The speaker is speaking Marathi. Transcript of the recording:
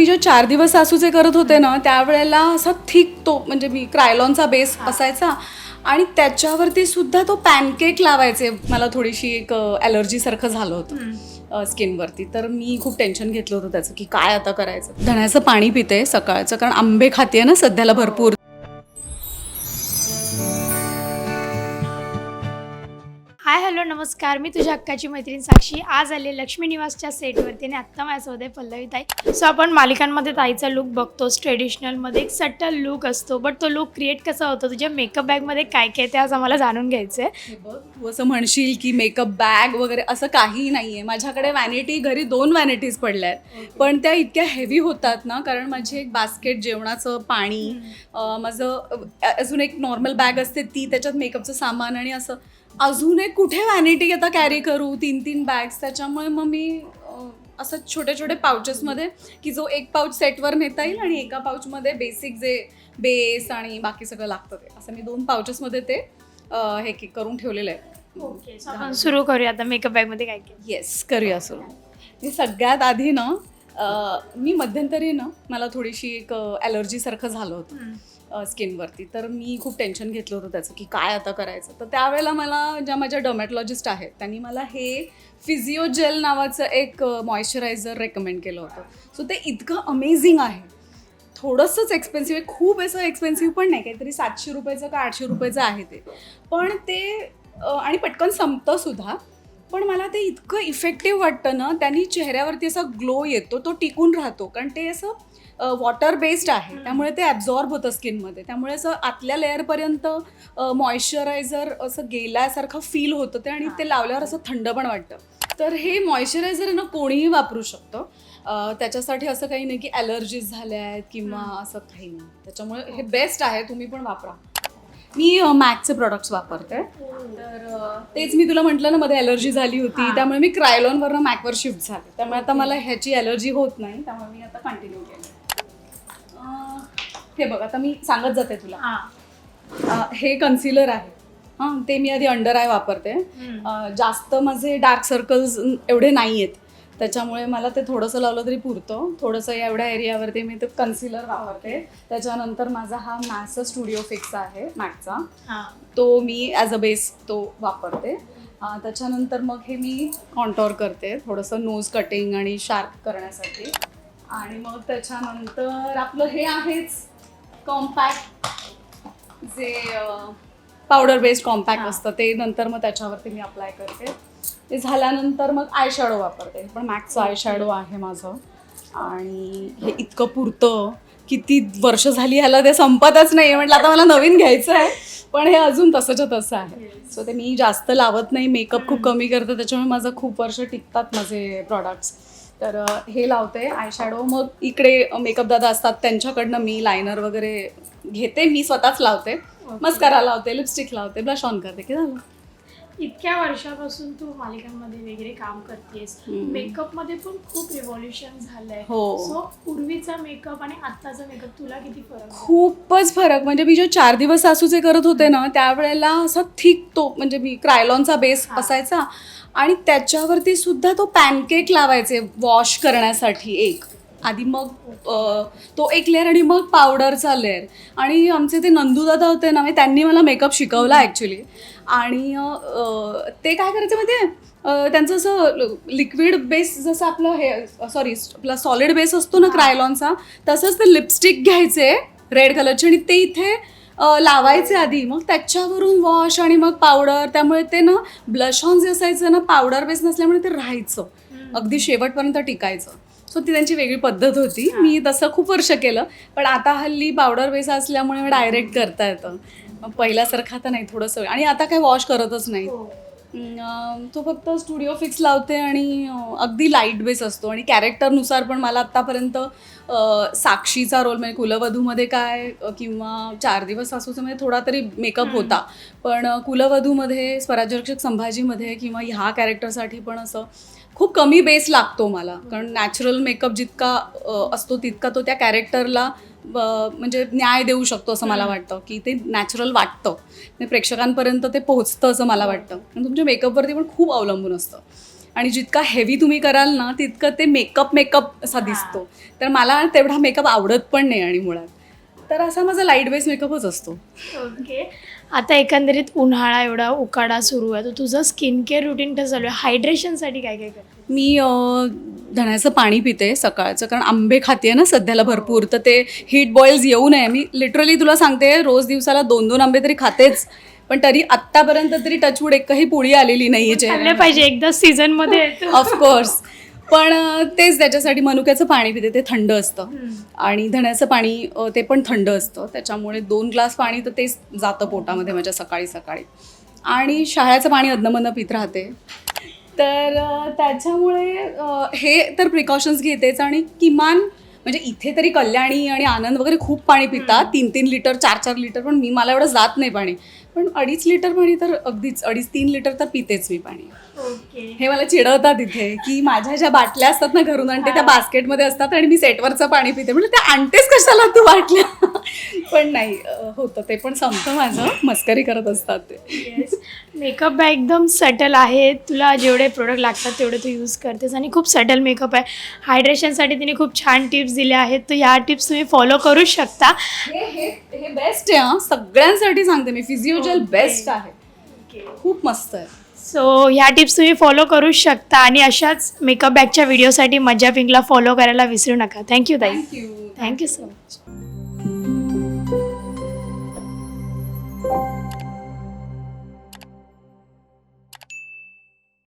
मी जो 4 दिवस सासूचे करत होते ना त्यावेळेला असा थिक तो म्हणजे मी क्रायलॉनचा बेस असायचा आणि त्याच्यावरती सुद्धा तो पॅनकेक लावायचे. मला थोडीशी एक ॲलर्जीसारखं झालं होतं स्किनवरती, तर मी खूप टेन्शन घेतलं होतं त्याचं की काय आता करायचं. धण्याचं पाणी पिते सकाळचं, कारण आंबे खाते ना सध्याला भरपूर. हाय हॅलो नमस्कार, मी तुझ्या हक्काची मैत्रीण साक्षी. आज आले लक्ष्मी निवासच्या सेटवरती आणि आत्ता माझ्यासोबत आहे पल्लवी ताई. सो आपण मालिकांमध्ये ताईचा लुक बघतोच, ट्रेडिशनलमध्ये एक सटल लुक असतो, बट तो लुक क्रिएट कसा होतो, तुझ्या मेकअप बॅगमध्ये काय काय ते आज आम्हाला जाणून घ्यायचं आहे. तू असं म्हणशील की मेकअप बॅग वगैरे असं काहीही नाही आहे. माझ्याकडे वॅनिटी, घरी 2 वॅनिटीज पडल्या आहेत, पण त्या इतक्या हेवी होतात ना, कारण माझी एक बास्केट, जेवणाचं पाणी, माझं अजून एक नॉर्मल बॅग असते ती, त्याच्यात मेकअपचं सामान आणि असं अजून एक कुठे वॅनिटी आता कॅरी करू, 3 बॅग्स. त्याच्यामुळे मग मी असं छोटे छोटे पाउचेसमध्ये, की जो एक पाऊच सेटवर नेता येईल आणि एका पाऊचमध्ये बेसिक जे बेस आणि बाकी सगळं लागतं ते, असं मी 2 पाउचेसमध्ये ते हे करून ठेवलेलं आहे. ओके, सो आपण सुरू करूया आता मेकअप बॅगमध्ये काय काय. येस, करूया सुरू. मी सगळ्यात आधी ना मी मध्यंतरी ना मला थोडीशी एक ॲलर्जीसारखं झालं होतं स्किनवरती, तर मी खूप टेन्शन घेतलं होतं त्याचं की काय आता करायचं. तर त्यावेळेला मला ज्या माझ्या डर्मॅटॉलॉजिस्ट आहेत त्यांनी मला हे फिजिओजेल नावाचं एक मॉइश्चरायझर रेकमेंड केलं होतं. सो ते इतकं अमेझिंग आहे. थोडंसंच एक्सपेन्सिव्ह आहे, खूप असं एक्सपेन्सिव्ह पण नाही, काहीतरी 700 रुपयाचं का 800 रुपयाचं आहे ते. पण ते आणि पटकन संपतं सुद्धा, पण मला ते इतकं इफेक्टिव्ह वाटतं ना, त्यांनी चेहऱ्यावरती असा ग्लो येतो, तो टिकून राहतो, कारण ते असं वॉटर बेस्ड आहे, त्यामुळे ते ॲब्झॉर्ब होतं स्किनमध्ये. त्यामुळे असं आतल्या लेअरपर्यंत मॉइश्चरायझर असं गेल्यासारखं फील होतं ते, आणि ते लावल्यावर असं थंड पण वाटतं. तर हे मॉइश्चरायझर ना कोणीही वापरू शकतं. त्याच्यासाठी असं काही नाही की ॲलर्जीज झाल्या आहेत किंवा असं काही नाही. त्याच्यामुळे हे बेस्ट आहे, तुम्ही पण वापरा. मी मॅकचे प्रोडक्ट्स वापरते, तर तेच मी तुला म्हटलं ना मध्ये ॲलर्जी झाली होती, त्यामुळे मी क्रायलॉनवरनं मॅकवर शिफ्ट झाले. त्यामुळे आता मला ह्याची ॲलर्जी होत नाही, त्यामुळे मी आता कंटिन्यू केलं. हे बघ, आता मी सांगत जाते तुला. हे कन्सिलर आहे. ते मी आधी अंडर आय वापरते. जास्त माझे डार्क सर्कल्स एवढे नाही आहेत, त्याच्यामुळे मला ते थोडंसं लावलं तरी पुरतं. थोडंसं एवढ्या एरियावरती मी ते कन्सिलर वापरते. त्याच्यानंतर माझा हा मॅक्स स्टुडिओ फिक्स आहे मॅकचा, तो मी ॲज अ बेस तो वापरते. त्याच्यानंतर मग हे मी कॉन्टोर करते, थोडंसं नोज कटिंग आणि शार्प करण्यासाठी. आणि मग त्याच्यानंतर आपलं हे आहेच कॉम्पॅक्ट, जे पावडर बेस्ड कॉम्पॅक्ट असतं ते. नंतर मग त्याच्यावरती मी अप्लाय करते. ते झाल्यानंतर मग आय शॅडो वापरते, पण मॅक्सचं आय शॅडो आहे माझं, आणि हे इतकं पुरतं. किती वर्ष झाली ह्याला, ते संपतच नाही. म्हटलं आता मला नवीन घ्यायचं आहे, पण हे अजून तसंच्या तसं आहे. सो ते मी जास्त लावत नाही, मेकअप खूप कमी करते, त्याच्यामुळे माझं खूप वर्ष टिकतात माझे प्रॉडक्ट्स. तर हे लावते आय शॅडो. मग इकडे मेकअप दादा असतात, त्यांच्याकडनं मी लायनर वगैरे घेते, मी स्वतःच लावते. मस्कारा लावते, लिपस्टिक लावते, ब्लश ऑन करते, की झालं. इतक्या वर्षापासून तू मालिकांमध्ये वगैरे काम करतेस, मेकअपमध्ये पण खूप रिव्हॉल्युशन झालंय. सो पूर्वीचा मेकअप आणि आत्ताचा मेकअप तुला किती फरक? खूपच फरक. म्हणजे मी जो 4 दिवस सासूचे करत होते ना त्यावेळेला असा थिक तो म्हणजे मी क्रायलॉनचा बेस असायचा आणि त्याच्यावरती सुद्धा तो पॅनकेक लावायचे वॉश करण्यासाठी एक आधी, मग तो एक लेअर आणि मग पावडरचा लेअर. आणि आमचे ते नंदूदादा होते ना, त्यांनी मला मेकअप शिकवला ॲक्च्युली. आणि ते काय करायचं माहिती आहे, त्यांचं असं लिक्विड बेस, जसं आपलं हे आपला सॉलिड बेस असतो ना क्रायलॉनचा, तसंच ते लिपस्टिक घ्यायचे रेड कलरचे आणि ते इथे लावायचे आधी, मग त्याच्यावरून वॉश आणि मग पावडर. त्यामुळे ते ना ब्लश ऑन जे असायचं ना, पावडर बेस नसल्यामुळे ते राहायचं, अगदी शेवटपर्यंत टिकायचं. सो ती त्यांची वेगळी पद्धत होती. मी तसं खूप वर्ष केलं, पण आता हल्ली पावडर बेस असल्यामुळे डायरेक्ट करता येतं. पहिल्यासारखं आता नाही थोडंसं. आणि आता काय वॉश करतच नाही, तो फक्त स्टुडिओ फिक्स लावते आणि अगदी लाईट बेस असतो. आणि कॅरेक्टरनुसार पण मला आत्तापर्यंत साक्षीचा रोल म्हणजे कुलवधूमध्ये काय किंवा 4 दिवस सासूचं मध्ये थोडा तरी मेकअप होता, पण कुलवधूमध्ये, स्वराज्यरक्षक संभाजीमध्ये किंवा ह्या कॅरेक्टरसाठी पण असं खूप कमी बेस लागतो मला, कारण नॅचरल मेकअप जितका असतो तितका तो त्या कॅरेक्टरला म्हणजे न्याय देऊ शकतो असं मला वाटतं, की ते नॅचरल वाटतं, प्रेक्षकांपर्यंत ते पोहोचतं असं मला वाटतं. आणि तुमच्या मेकअपवरती पण खूप अवलंबून असतं. आणि जितका हेवी तुम्ही कराल ना तितकं ते मेकअप असा दिसतो. तर मला तेवढा मेकअप आवडत पण नाही आणि मुळात. तर असा माझा लाईट बेस मेकअपच असतो. ओके. आता एकंदरीत उन्हाळा एवढा उकाडा सुरू आहे, तर तुझं स्किन केअर रुटीन कसं चालू आहे? हायड्रेशनसाठी काय काय करते? मी धण्याचं पाणी पिते सकाळचं, कारण आंबे खाते ना सध्याला भरपूर, तर ते हीट बॉईल्स येऊ नये. मी लिटरली तुला सांगते रोज दिवसाला 2-2 आंबे तरी खातेच, पण तरी आत्तापर्यंत तरी टचवूड एकही पुळी आलेली नाही आहे खाल्ले पाहिजे, एकदा सीझनमध्ये येतो. ऑफकोर्स. पण तेच त्याच्यासाठी मनुक्याचं पाणी पिते, ते थंड असतं. आणि धण्याचं पाणी ते पण थंड असतं, त्याच्यामुळे 2 ग्लास पाणी तर तेच जातं पोटामध्ये माझ्या सकाळी सकाळी. आणि शहाळ्याचं पाणी अधनमधनं पित राहते. तर त्याच्यामुळे हे तर प्रिकॉशन्स घेतेच. आणि किमान म्हणजे इथे तरी कल्याणी आणि आनंद वगैरे खूप पाणी पितात, 3-3 लिटर 4-4 लिटर, पण मला एवढं जात नाही पाणी. पण 2.5 लिटर पाणी तर अगदीच 2.5-3 लिटर तर पितेच मी पाणी. ओके. हे मला चिडवतात इथे की माझ्या ज्या बाटल्या असतात ना घरून आणते त्या बास्केटमध्ये असतात आणि मी सेटवरचं पाणी पिते. म्हणजे त्या आणतेच कशाला तू बाटल्या. पण नाही होतं ते पण संपतं माझं, मस्करी करत असतात ते. मेकअप बॅग एकदम सटल आहे, तुला जेवढे प्रोडक्ट लागतात तेवढे तू यूज करतेस आणि खूप सटल मेकअप आहे. हायड्रेशनसाठी तिने खूप छान टिप्स दिल्या आहेत, तर ह्या टिप्स तुम्ही फॉलो करू शकता. हे बेस्ट आहे हां, सगळ्यांसाठी सांगते मी. फिजिओजेल बेस्ट आहे, खूप मस्त आहे. सो ह्या टिप्स तुम्ही फॉलो करू शकता आणि अशाच मेकअप बॅगच्या व्हिडिओसाठी मज्जा पिंकला फॉलो करायला विसरू नका. थँक्यू ताई. थँक्यू. Thank you so much.